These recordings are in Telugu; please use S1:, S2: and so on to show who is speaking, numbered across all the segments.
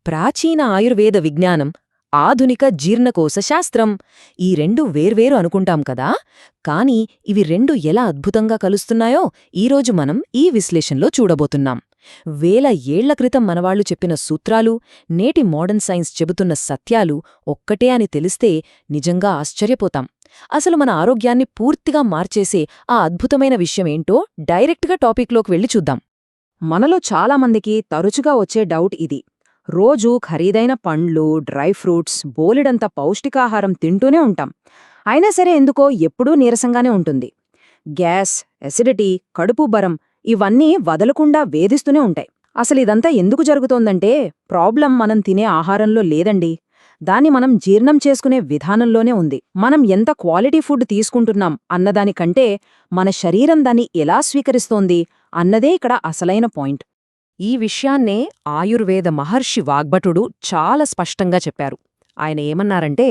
S1: ప్రాచీన ఆయుర్వేద విజ్ఞానం, ఆధునిక జీర్ణకోశ శాస్త్రం, ఈ రెండు వేర్వేరు అనుకుంటాం కదా, కాని ఇవి రెండు ఎలా అద్భుతంగా కలుస్తున్నాయో ఈరోజు మనం ఈ విశ్లేషణలో చూడబోతున్నాం. వేల ఏళ్ల క్రితం మనవాళ్లు చెప్పిన సూత్రాలు, నేటి మోడర్న్ సైన్స్ చెబుతున్న సత్యాలు ఒక్కటే అని తెలిస్తే నిజంగా ఆశ్చర్యపోతాం. అసలు మన ఆరోగ్యాన్ని పూర్తిగా మార్చేసే ఆ అద్భుతమైన విషయమేంటో డైరెక్ట్గా టాపిక్లోకి వెళ్ళి చూద్దాం. మనలో చాలామందికి తరచుగా వచ్చే డౌట్ ఇది. రోజూ ఖరీదైన పండ్లు, డ్రై ఫ్రూట్స్, బోలెడంత పౌష్టికాహారం తింటూనే ఉంటాం. అయినా సరే ఎందుకో ఎప్పుడూ నీరసంగానే ఉంటుంది. గ్యాస్, ఎసిడిటీ, కడుపు బరం ఇవన్నీ వదలకుండా వేధిస్తూనే ఉంటాయి. అసలిదంతా ఎందుకు జరుగుతోందంటే ప్రాబ్లం మనం తినే ఆహారంలో లేదండి, దాన్ని మనం జీర్ణం చేసుకునే విధానంలోనే ఉంది. మనం ఎంత క్వాలిటీ ఫుడ్ తీసుకుంటున్నాం అన్నదానికంటే మన శరీరం దాన్ని ఎలా స్వీకరిస్తోంది అన్నదే ఇక్కడ అసలైన పాయింట్. ఈ విషయాన్నే ఆయుర్వేద మహర్షి వాగ్భటుడు చాలా స్పష్టంగా చెప్పారు. ఆయన ఏమన్నారంటే,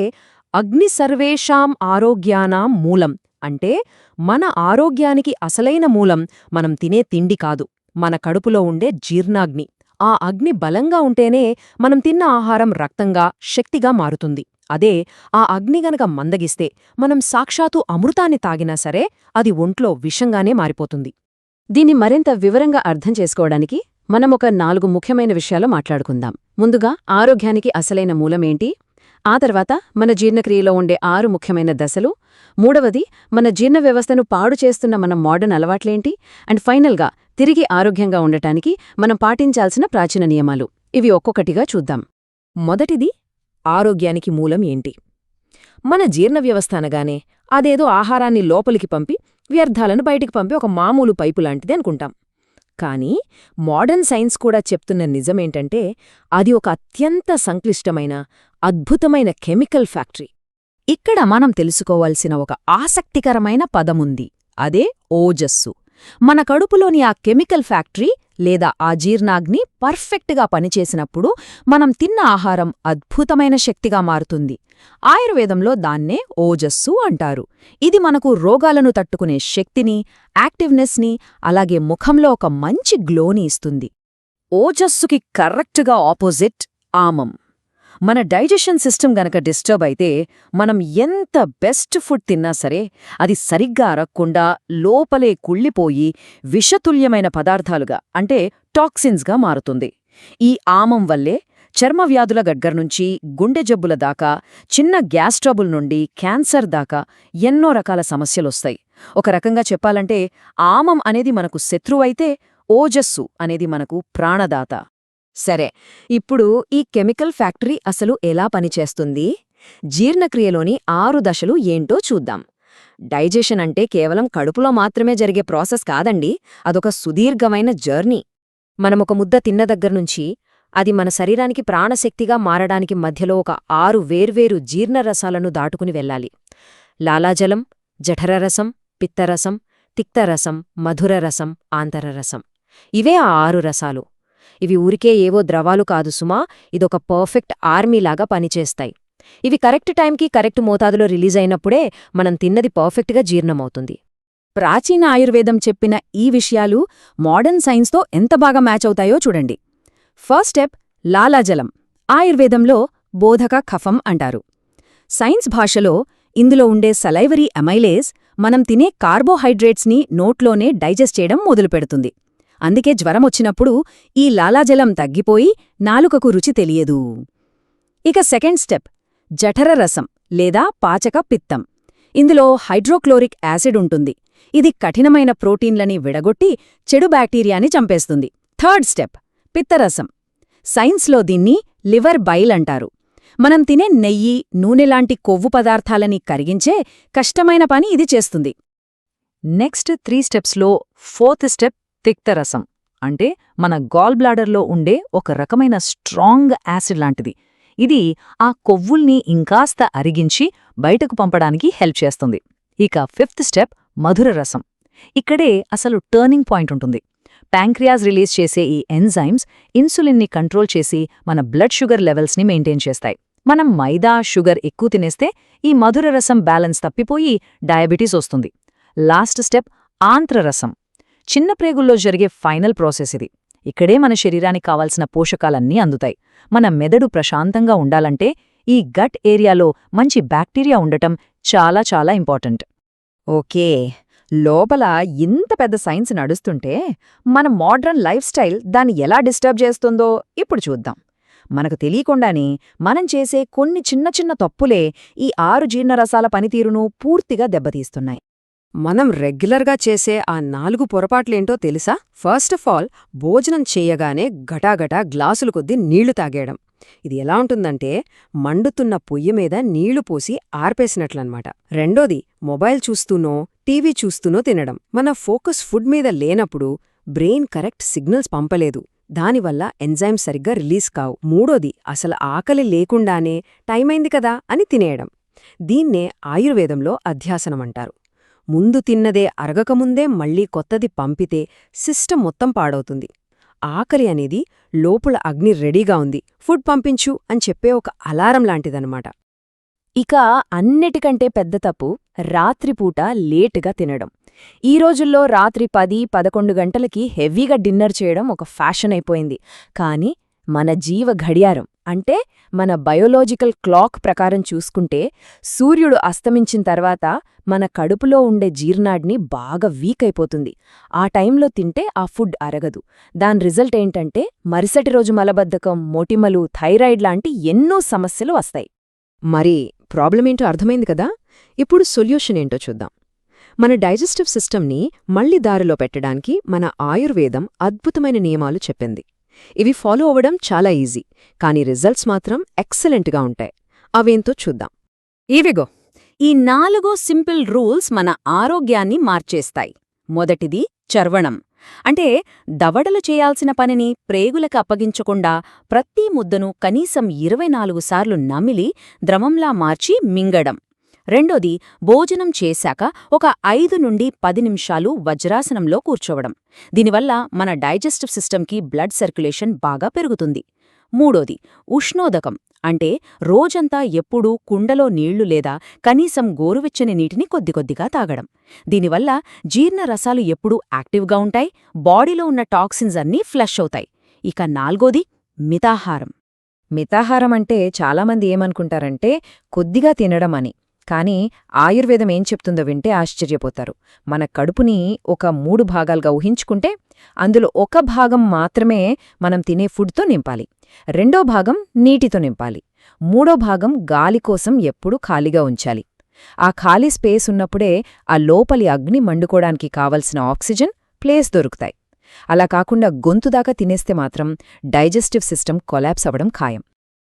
S1: అగ్ని సర్వేషాం ఆరోగ్యానాం మూలం. అంటే మన ఆరోగ్యానికి అసలైన మూలం మనం తినే తిండి కాదు, మన కడుపులో ఉండే జీర్ణాగ్ని. ఆ అగ్ని బలంగా ఉంటేనే మనం తిన్న ఆహారం రక్తంగా, శక్తిగా మారుతుంది. అదే ఆ అగ్ని గనక మందగిస్తే మనం సాక్షాత్తు అమృతాన్ని తాగినా సరే అది ఒంట్లో విషంగానే మారిపోతుంది. దీన్ని మరింత వివరంగా అర్థం చేసుకోవడానికి మనం ఒక 4 ముఖ్యమైన విషయాలు మాట్లాడుకుందాం. ముందుగా ఆరోగ్యానికి అసలైన మూలమేంటి, ఆ తర్వాత మన జీర్ణక్రియలో ఉండే 6 ముఖ్యమైన దశలు, మూడవది మన జీర్ణ వ్యవస్థను పాడు చేస్తున్న మన మోడర్న్ అలవాట్లేంటి, అండ్ ఫైనల్గా తిరిగి ఆరోగ్యంగా ఉండటానికి మనం పాటించాల్సిన ప్రాచీన నియమాలు. ఇవి ఒక్కొక్కటిగా చూద్దాం. మొదటిది, ఆరోగ్యానికి మూలం ఏంటి? మన జీర్ణ వ్యవస్థ అనగానే అదేదో ఆహారాన్ని లోపలికి పంపి వ్యర్థాలను బయటికి పంపి ఒక మామూలు పైపులాంటిది అనుకుంటాం. కానీ మోడర్న్ సైన్స్ కూడా చెప్తున్న నిజమేంటంటే అది ఒక అత్యంత సంక్లిష్టమైన, అద్భుతమైన కెమికల్ ఫ్యాక్టరీ. ఇక్కడ మనం తెలుసుకోవాల్సిన ఒక ఆసక్తికరమైన పదముంది, అదే ఓజస్సు. మన కడుపులోని ఆ కెమికల్ ఫ్యాక్టరీ లేదా ఆ జీర్ణాగ్ని పర్ఫెక్ట్గా పనిచేసినప్పుడు మనం తిన్న ఆహారం అద్భుతమైన శక్తిగా మారుతుంది. ఆయుర్వేదంలో దాన్నే ఓజస్సు అంటారు. ఇది మనకు రోగాలను తట్టుకునే శక్తిని, యాక్టివ్నెస్ని, అలాగే ముఖంలో ఒక మంచి గ్లోని ఇస్తుంది. ఓజస్సుకి కరెక్ట్గా ఆపోజిట్ ఆమం. మన డైజెషన్ సిస్టమ్ గనక డిస్టర్బ్ అయితే మనం ఎంత బెస్ట్ ఫుడ్ తిన్నా సరే అది సరిగ్గా అరక్కుండా లోపలే కుళ్ళిపోయి విషతుల్యమైన పదార్థాలుగా, అంటే టాక్సిన్స్గా మారుతుంది. ఈ ఆమం వల్లే చర్మవ్యాధుల దగ్గర్నుంచి గుండె జబ్బుల దాకా, చిన్న గ్యాస్ ట్రబుల్ నుండి క్యాన్సర్ దాకా ఎన్నో రకాల సమస్యలొస్తాయి. ఒక రకంగా చెప్పాలంటే ఆమం అనేది మనకు శత్రువైతే ఓజస్సు అనేది మనకు ప్రాణదాత. సరే, ఇప్పుడు ఈ కెమికల్ ఫ్యాక్టరీ అసలు ఎలా పనిచేస్తుంది? జీర్ణక్రియలోని 6 దశలు ఏంటో చూద్దాం. డైజెషన్ అంటే కేవలం కడుపులో మాత్రమే జరిగే ప్రాసెస్ కాదండి, అదొక సుదీర్ఘమైన జర్నీ. మనమొక ముద్ద తిన్న దగ్గర్నుంచి అది మన శరీరానికి ప్రాణశక్తిగా మారడానికి మధ్యలో ఒక 6 వేర్వేరు జీర్ణరసాలను దాటుకుని వెళ్ళాలి. లాలాజలం, జఠరరసం, పిత్తరసం, తిక్తరసం, మధురరసం, ఆంతరరసం. ఇవే ఆ 6 రసాలు. ఇవి ఊరికే ఏవో ద్రవాలు కాదు సుమా, ఇదొక పర్ఫెక్ట్ ఆర్మీలాగా పనిచేస్తాయి. ఇవి కరెక్ట్ టైంకి కరెక్ట్ మోతాదులో రిలీజ్ అయినప్పుడే మనం తిన్నది పర్ఫెక్ట్గా జీర్ణమవుతుంది. ప్రాచీన ఆయుర్వేదం చెప్పిన ఈ విషయాలు మోడర్న్ సైన్స్తో ఎంత బాగా మ్యాచ్ అవుతాయో చూడండి. ఫస్ట్ స్టెప్, లాలాజలం. ఆయుర్వేదంలో బోధక కఫం అంటారు. సైన్స్ భాషలో ఇందులో ఉండే సలైవరీ అమైలేజ్ మనం తినే కార్బోహైడ్రేట్స్ని నోట్లోనే డైజెస్ట్ చేయడం మొదలుపెడుతుంది. అందుకే జ్వరమొచ్చినప్పుడు ఈ లాలాజలం తగ్గిపోయి నాలుకకు రుచి తెలియదు. ఇక సెకండ్ స్టెప్, జఠరరసం లేదా పాచక పిత్తం. ఇందులో హైడ్రోక్లోరిక్ యాసిడ్ ఉంటుంది. ఇది కఠినమైన ప్రోటీన్లని విడగొట్టి చెడు బ్యాక్టీరియాని చంపేస్తుంది. థర్డ్ స్టెప్, పిత్తరసం. సైన్స్లో దీన్ని లివర్ బైల్ అంటారు. మనం తినే నెయ్యి, నూనెలాంటి కొవ్వు పదార్థాలని కరిగించే కష్టమైన పని ఇది చేస్తుంది. నెక్స్ట్ 3 స్టెప్స్లో ఫోర్త్ స్టెప్, తిక్తరసం. అంటే మన గాల్ బ్లాడర్లో ఉండే ఒక రకమైన స్ట్రాంగ్ యాసిడ్ లాంటిది. ఇది ఆ కొవ్వుల్ని ఇంకాస్త అరిగించి బయటకు పంపడానికి హెల్ప్ చేస్తుంది. ఇక 5th స్టెప్, మధురరసం. ఇక్కడే అసలు టర్నింగ్ పాయింట్ ఉంటుంది. ప్యాంక్రియాస్ రిలీజ్ చేసే ఈ ఎంజైమ్స్ ఇన్సులిన్ని కంట్రోల్ చేసి మన బ్లడ్ షుగర్ లెవెల్స్ని మెయింటైన్ చేస్తాయి. మనం మైదా, షుగర్ ఎక్కువ తినేస్తే ఈ మధురరసం బ్యాలెన్స్ తప్పిపోయి డయాబెటీస్ వస్తుంది. లాస్ట్ స్టెప్, ఆంత్రరసం. చిన్న ప్రేగుల్లో జరిగే ఫైనల్ ప్రాసెస్ ఇది.
S2: ఇక్కడే మన శరీరానికి కావాల్సిన పోషకాలన్నీ అందుతాయి. మన మెదడు ప్రశాంతంగా ఉండాలంటే ఈ గట్ ఏరియాలో మంచి బ్యాక్టీరియా ఉండటం చాలా చాలా ఇంపార్టెంట్.
S1: ఓకే, లోపల ఇంత పెద్ద సైన్స్ నడుస్తుంటే మన మోడ్రన్ లైఫ్ స్టైల్ దాన్ని ఎలా డిస్టర్బ్ చేస్తుందో ఇప్పుడు చూద్దాం. మనకు తెలియకుండానే మనం చేసే కొన్ని చిన్న చిన్న తప్పులే ఈ 6 జీర్ణరసాల పనితీరును పూర్తిగా దెబ్బతీస్తున్నాయి. మనం రెగ్యులర్గా చేసే ఆ 4 పొరపాట్లేంటో తెలుసా? ఫస్ట్ ఆఫ్ ఆల్, భోజనం చేయగానే గటాగటా గ్లాసులు కొద్దీ నీళ్లు తాగేయడం. ఇది ఎలా ఉంటుందంటే మండుతున్న పొయ్యి మీద నీళ్లు పోసి ఆర్పేసినట్లనమాట. రెండోది, మొబైల్ చూస్తూనో టీవీ చూస్తూనో తినడం. మన ఫోకస్ ఫుడ్ మీద లేనప్పుడు బ్రెయిన్ కరెక్ట్ సిగ్నల్స్ పంపలేదు. దానివల్ల ఎంజైమ్స్ సరిగ్గా రిలీజ్ కావు. మూడోది, అసలు ఆకలి లేకుండానే టైమైంది కదా అని తినేయడం. దీన్నే ఆయుర్వేదంలో అధ్యాసనమంటారు. ముందు తిన్నదే అరగకముందే మళ్లీ కొత్తది పంపితే సిస్టమ్ మొత్తం పాడవుతుంది. ఆకలి అనేది లోపల అగ్ని రెడీగా ఉంది, ఫుడ్ పంపించు అని చెప్పే ఒక అలారం లాంటిదనమాట.
S2: ఇక అన్నిటికంటే పెద్ద తప్పు రాత్రిపూట లేటుగా తినడం. ఈ రోజుల్లో రాత్రి 10-11 గంటలకి హెవీగా డిన్నర్ చేయడం ఒక ఫ్యాషన్ అయిపోయింది. కానీ మన జీవ ఘడియారం అంటే మన బయోలాజికల్ క్లాక్ ప్రకారం చూసుకుంటే సూర్యుడు అస్తమించిన తర్వాత మన కడుపులో ఉండే జీర్ణాగ్ని బాగా వీక్ అయిపోతుంది. ఆ టైంలో తింటే ఆ ఫుడ్ అరగదు. దాని రిజల్ట్ ఏంటంటే మరుసటి రోజు మలబద్ధకం, మొటిమలు, థైరాయిడ్ లాంటి ఎన్నో సమస్యలు వస్తాయి.
S1: మరి ప్రాబ్లమేంటో అర్థమైంది కదా? ఇప్పుడు సొల్యూషన్ ఏంటో చూద్దాం. మన డైజెస్టివ్ సిస్టమ్ని మళ్లీ దారిలో పెట్టడానికి మన ఆయుర్వేదం అద్భుతమైన నియమాలు చెప్పింది. ఇవి ఫాలో అవ్వడం చాలా ఈజీ, కానీ రిజల్ట్స్ మాత్రం ఎక్సలెంట్గా ఉంటాయి. అవేంతో చూద్దాం. ఇవిగో,
S2: ఈ 4 సింపుల్ రూల్స్ మన ఆరోగ్యాన్ని మార్చేస్తాయి. మొదటిది చర్వణం. అంటే దవడలు చేయాల్సిన పనిని ప్రేగులకు అప్పగించకుండా ప్రతి ముద్దను కనీసం 24 సార్లు నమిలి ద్రవంలా మార్చి మింగడం. రెండోది, భోజనం చేశాక ఒక 5 నుండి 10 నిమిషాలు వజ్రాసనంలో కూర్చోవడం. దీనివల్ల మన డైజెస్టివ్ సిస్టమ్కి బ్లడ్ సర్క్యులేషన్ బాగా పెరుగుతుంది. మూడోది, ఉష్ణోదకం. అంటే రోజంతా ఎప్పుడూ కుండలో నీళ్లు లేదా కనీసం గోరువెచ్చని నీటిని కొద్దిగా తాగడం. దీనివల్ల జీర్ణరసాలు ఎప్పుడూ యాక్టివ్గా ఉంటాయి, బాడీలో ఉన్న టాక్సిన్స్ అన్నీ ఫ్లష్ అవుతాయి. ఇక నాల్గోది, మితాహారం.
S1: మితాహారం అంటే చాలామంది ఏమనుకుంటారంటే కొద్దిగా తినడం అని. కానీ ఆయుర్వేదం ఏం చెప్తుందో వింటే ఆశ్చర్యపోతారు. మన కడుపుని ఒక 3 భాగాలుగా ఊహించుకుంటే అందులో ఒక భాగం మాత్రమే మనం తినే ఫుడ్తో నింపాలి, రెండో భాగం నీటితో నింపాలి, మూడో భాగం గాలి కోసం ఎప్పుడూ ఖాళీగా ఉంచాలి. ఆ ఖాళీ స్పేస్ ఉన్నప్పుడే ఆ లోపలి అగ్ని మండుకోవడానికి కావలసిన ఆక్సిజన్, ప్లేస్ దొరుకుతాయి. అలా కాకుండా గొంతుదాకా తినేస్తే మాత్రం డైజెస్టివ్ సిస్టమ్ కొలాప్స్ అవ్వడం ఖాయం.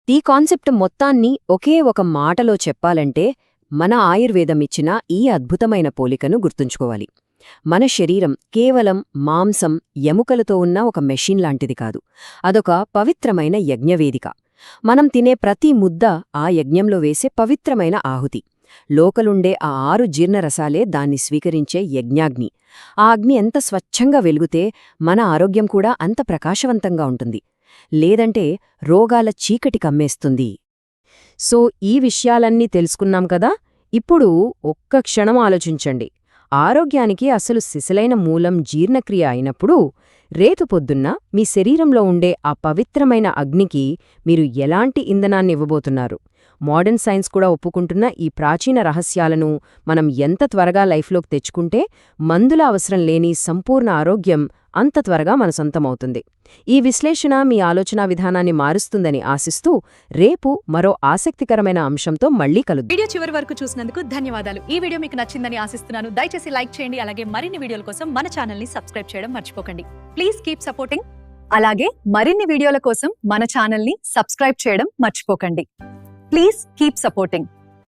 S1: ఈ కాన్సెప్ట్ మొత్తాన్ని ఒకే ఒక మాటలో చెప్పాలంటే మన ఆయుర్వేదం ఇచ్చిన ఈ అద్భుతమైన పోలికను గుర్తుంచుకోవాలి. మన శరీరం కేవలం మాంసం, ఎముకలతో ఉన్న ఒక మెషిన్ లాంటిది కాదు. అదొక పవిత్రమైన యజ్ఞవేదిక. మనం తినే ప్రతి ముద్ద ఆ యజ్ఞంలో వేసే పవిత్రమైన ఆహుతి. లోకలుండే ఆ 6 జీర్ణరసాలే దాన్ని స్వీకరించే యజ్ఞాగ్ని. ఆ అగ్ని ఎంత స్వచ్ఛంగా వెలుగుతే మన ఆరోగ్యం కూడా అంత ప్రకాశవంతంగా ఉంటుంది. లేదంటే రోగాల చీకటి కమ్మేస్తుంది. సో ఈ విషయాలన్నీ తెలుసుకున్నాం కదా? ఇప్పుడు ఒక్క క్షణం ఆలోచించండి. ఆరోగ్యానికి అసలు సిసలైన మూలం జీర్ణక్రియ అయినప్పుడు రేపు పొద్దున్న మీ శరీరంలో ఉండే ఆ పవిత్రమైన అగ్నికి మీరు ఎలాంటి ఇంధనాన్ని ఇవ్వబోతున్నారు? మోడర్న్ సైన్స్ కూడా ఒప్పుకుంటున్న ఈ ప్రాచీన రహస్యాలను మనం ఎంత త్వరగా లైఫ్లోకి తెచ్చుకుంటే మందుల అవసరం లేని సంపూర్ణ ఆరోగ్యం అంత త్వరగా మన సొంతమవుతుంది. ఈ విశ్లేషణ మీ ఆలోచనా విధానాన్ని మారుస్తుందని ఆశిస్తూ రేపు మరో ఆసక్తికరమైన అంశంతో మళ్లీ కలుద్దాం.
S3: వీడియో చివరి వరకు చూసినందుకు ధన్యవాదాలు. ఈ వీడియో మీకు నచ్చిందని ఆశిస్తున్నాను. దయచేసి లైక్ చేయండి. అలాగే మరిన్ని వీడియోల కోసం మన ఛానల్ని సబ్స్క్రైబ్ చేయడం మర్చిపోకండి. Please keep supporting. అలాగే మరిన్ని వీడియోల కోసం మన ఛానల్ని సబ్స్క్రైబ్ చేయడం మర్చిపోకండి. Please keep supporting.